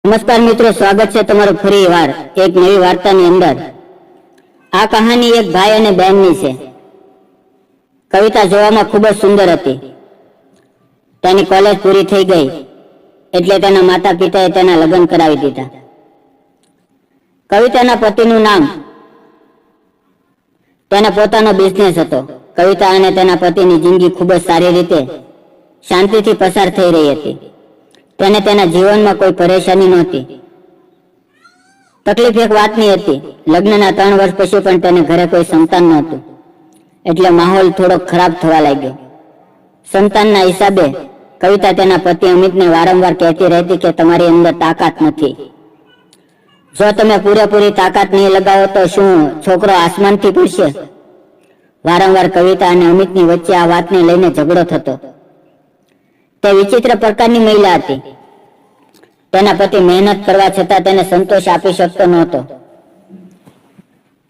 નમસ્કાર મિત્રો, સ્વાગત છે તમારું ફરી વાર એક નવી વાર્તાની અંદર। આ કહાની એક ભાઈ અને બહેનની છે। કવિતા જોવામાં ખૂબ જ સુંદર હતી। તેની કોલેજ પૂરી થઈ ગઈ એટલે તેના માતા પિતાએ તેના લગ્ન કરાવી દીધા। કવિતાના પતિનું નામ, તેનો પોતાનો બિઝનેસ હતો। કવિતા અને તેના પતિની જિંદગી ખૂબ જ સારી રીતે શાંતિથી પસાર થઈ રહી હતી। તેને તેના જીવનમાં કોઈ પરેશાની નહોતી। તકલીફ એક વાતની હતી, લગ્નના 3 વર્ષ પછી પણ તેને ઘરે કોઈ સંતાન નહોતું, એટલે માહોલ થોડો ખરાબ થવા લાગ્યો। સંતાનના હિસાબે કવિતા તેના પતિ અમિતને વારંવાર કહેતી રહેતી કે તમારી અંદર તાકાત નથી। જો તમે પૂરેપૂરી તાકાત નહીં લગાવો તો શું છોકરો આસમાનથી પડશે? વારંવાર કવિતા અને અમિતની વચ્ચે આ વાતને લઈને ઝઘડો થતો। તે વિચિત્ર પ્રકારની મહિલા હતી। તેના પતિ મહેનત કરવા છતાં તેને સંતોષ આપી શકતો નહોતો।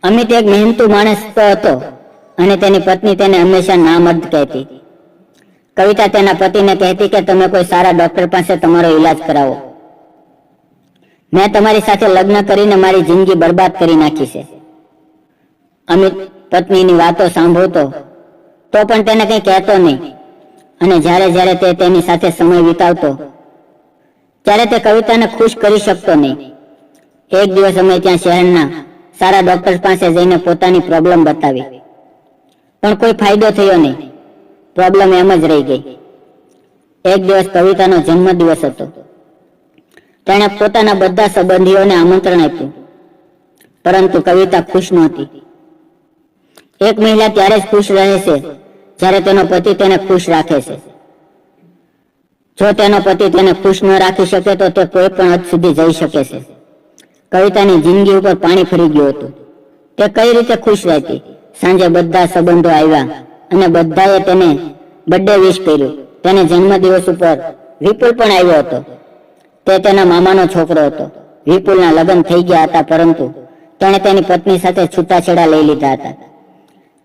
અમિત એક મહેનતુ માણસ તો હતો અને તેની પત્ની તેને હંમેશા ના મર્દ કહેતી। કવિતા તેના પતિને કહેતી કે તમે કોઈ સારા ડોક્ટર પાસે તમારો ઈલાજ કરાવો। મેં તમારી સાથે લગ્ન કરીને મારી જિંદગી બરબાદ કરી નાખી છે। અમિત પત્નીની વાતો સાંભળતો તો પણ તેને કંઈ કહેતો નહીં, અને જ્યારે જ્યારે તે તેની સાથે સમય વિતાવતો ત્યારે તે કવિતાને ખુશ કરી શકતો નહીં। એક દિવસ અમે ત્યાં શહેરના સારા ડોક્ટર પાસે જઈને પોતાની પ્રોબ્લેમ બતાવી, પણ કોઈ ફાયદો થયો નહીં। પ્રોબ્લેમ એમ જ રહી ગઈ। એક દિવસ કવિતાનો જન્મદિવસ હતો। તેણે પોતાના બધા સંબંધીઓને આમંત્રણ આપ્યું, પરંતુ કવિતા ખુશ નહોતી। એક મહિલા ત્યારે જ ખુશ રહે છે જ્યારે તેનો પતિ તેને ખુશ રાખે છે। જો તેનો પતિ તેને ખુશ ન રાખી શકે તો તે કોઈ પણ હદ સુધી જઈ શકે છે। કવિતાની જિંદગી ઉપર પાણી ફરી ગયું હતું। તે કઈ રીતે ખુશ રહેતી? સાંજે બધા સંબંધો આવ્યા અને બધાએ તેને બર્થડે વિશ કર્યું। તેને જન્મદિવસ ઉપર વિપુલ પણ આવ્યો હતો। તે તેના મામાનો છોકરો હતો। વિપુલના લગ્ન થઈ ગયા હતા, પરંતુ તેણે તેની પત્ની સાથે છૂટાછેડા લઈ લીધા હતા,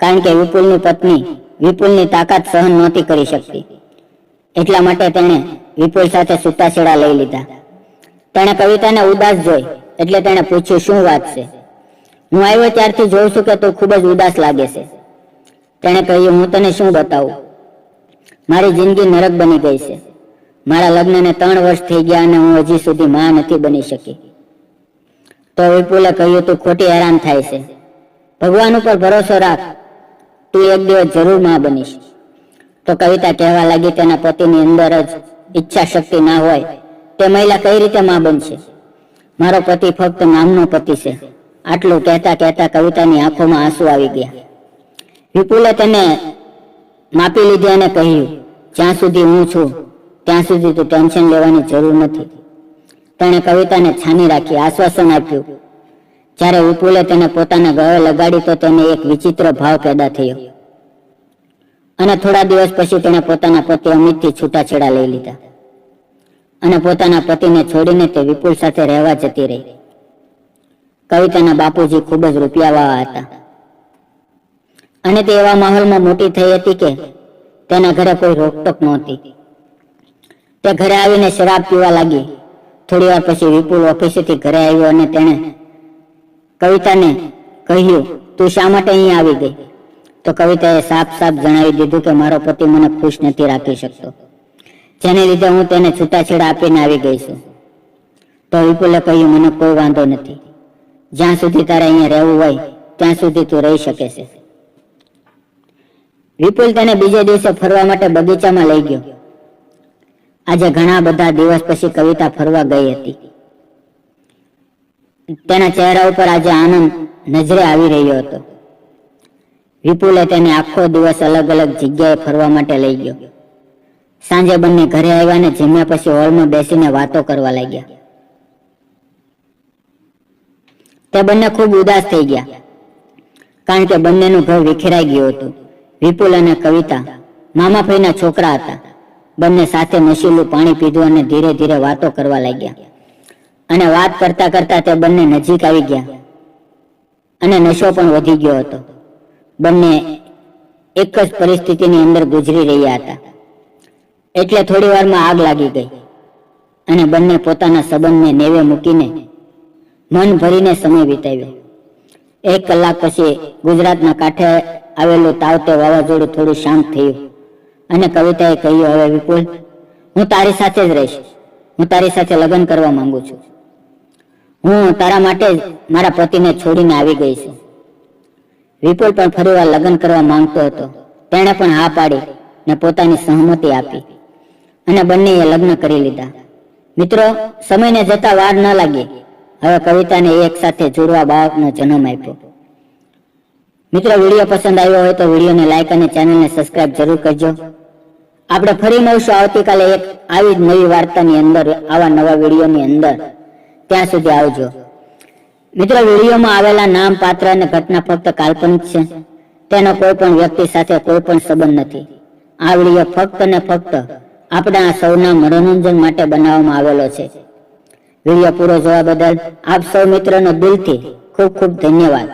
કારણ કે વિપુલની પત્ની વિપુલની તાકાત સહન નહોતી કરી શકતી। એટલા માટે તેણે વિપુલ સાથે છૂટાછેડા લઈ લીધા। તેણે કવિતાને ઉદાસ જોઈ એટલે તેણે પૂછ્યું, શું વાત છે? હું આવ્યો ત્યારથી જોઉં છું કે તું ખૂબ જ ઉદાસ લાગે છે। તેણે કહ્યું, હું તને શું બતાવું? મારી જિંદગી નરક બની ગઈ છે। મારા લગ્નને 3 વર્ષ થઈ ગયા અને હું હજી સુધી માં નથી બની શકી। તો વિપુલે કહ્યું, તું ખોટી હેરાન થાય છે। ભગવાન ઉપર ભરોસો રાખ, તું એક દિવસ જરૂર માં બનીશ। તો કવિતા કહેવા લાગી, તેના પતિની અંદર જ ઈચ્છા શક્તિ ના હોય તે મહિલા કઈ રીતે માં બનશે? મારો પતિ ફક્ત નામનો પતિ છે। આટલું કહેતા કહેતા કવિતાની આંખોમાં આંસુ આવી ગયા। વિપુલે તેને માપી લીધી અને કહ્યું, જ્યાં સુધી હું છું ત્યાં સુધી તું ટેન્શન લેવાની જરૂર નથી। તેણે કવિતાને છાની રાખી, આશ્વાસન આપ્યું। જ્યારે વિપુલે તેને પોતાના ગળે લગાડી તો તેને એક વિચિત્ર ભાવ પેદા થયો, અને થોડા દિવસ પછી તેણે પોતાના પતિ અમિતથી છૂટાછેડા લઈ લીધા અને પોતાના પતિને છોડીને તે વિપુલ સાથે રહેવા જતી રહી। કવિતાના બાપુજી ખૂબ જ રૂપિયાવાળા હતા, અને તે એવા માહોલમાં મોટી થઈ હતી કે તેના ઘરે કોઈ રોકટોક નહોતી। તે ઘરે આવીને શરાબ પીવા લાગી। થોડી વાર પછી વિપુલ ઓફિસેથી ઘરે આવ્યો અને તેણે કવિતાને કહ્યું, તું શા માટે અહીં આવી ગઈ? તો કવિતાએ સાફ સાફ જણાવી દીધું કે મારો પતિ મને ખુશ નથી રાખી શકતો, જેને લીધે હું તેને છૂટાછેડા આપીને આવી ગઈ છું। તો વિપુલે કહ્યું, મને કોઈ વાંધો નથી। જ્યાં સુધી તારે અહીંયા રહેવું હોય ત્યાં સુધી તું રહી શકે છે। વિપુલ તેને બીજે દિવસે ફરવા માટે બગીચામાં લઈ ગયો। આજે ઘણા બધા દિવસ પછી કવિતા ફરવા ગઈ હતી। તેના ચહેરા ઉપર આજે આનંદ નજરે આવી રહ્યો હતો। વિપુલે તેને આખો દિવસ અલગ અલગ જગ્યાએ ફરવા માટે લઈ ગયો। સાંજે બંને ઘરે આવ્યા અને જમ્યા પછી હોલમાં બેસીને વાતો કરવા લાગ્યા। તે બંને ખૂબ ઉદાસ થઈ ગયા, કારણ કે બંનેનું ઘર વિખેરાઈ ગયું હતું। વિપુલ અને કવિતા મામા ભાઈના છોકરા હતા। બંને સાથે નશીલું પાણી પીધું અને ધીરે ધીરે વાતો કરવા લાગ્યા, અને વાત કરતા કરતા તે બંને નજીક આવી ગયા અને નશો પણ વધી ગયો હતો। બંને એક જ પરિસ્થિતિની અંદર ગુજરી રહ્યા હતા, એટલે થોડી વારમાં આગ લાગી ગઈ। અને બંને પોતાના સંબંધને નેવે મૂકીને મન ભરીને સમય વિતાવ્યો. 1 કલાક પછી ગુજરાતના કાંઠે આવેલું તાવતે વાવાઝોડું થોડું શાંત થયું અને કવિતાએ કહ્યું, હવે વિપુલ, હું તારી સાથે જ રહીશ. હું તારી સાથે લગ્ન કરવા માંગુ છું. હું તારા માટે જ મારા પતિને છોડીને આવી ગઈ છું. વિપુલ પણ ફરીવાર લગ્ન કરવા માંગતો હતો. તેણે પણ હા પાડી ને પોતાની સહમતિ આપી અને બંનેએ લગ્ન કરી લીધા. મિત્રો, સમયને જતા વાર ન લાગી. હવે કવિતાને એક સાથે જોડવા બાળકનો જન્મ આપ્યો. મિત્રો, વિડીયો પસંદ આવ્યો હોય તો વિડીયોને લાઈક અને ચેનલને સબસ્ક્રાઇબ જરૂર કરજો. આપણે ફરી મળશું આવતીકાલે એક આવી જ નવી વાર્તાની અંદર, આવા નવા વિડીયોની અંદર. ત્યાં સુધી આવજો. મિત્રો, વિડીયોમાં આવેલા નામ, પાત્ર અને ઘટના ફક્ત કાલ્પનિક છે. તેનો કોઈ પણ વ્યક્તિ સાથે કોઈ પણ સંબંધ નથી. આ વિડીયો ફક્ત ને ફક્ત આપણા સૌના મનોરંજન માટે બનાવવામાં આવેલો છે. વિડીયો પૂરો જોવા બદલ આપ સૌ મિત્રોનો દિલથી ખૂબ ખૂબ ધન્યવાદ.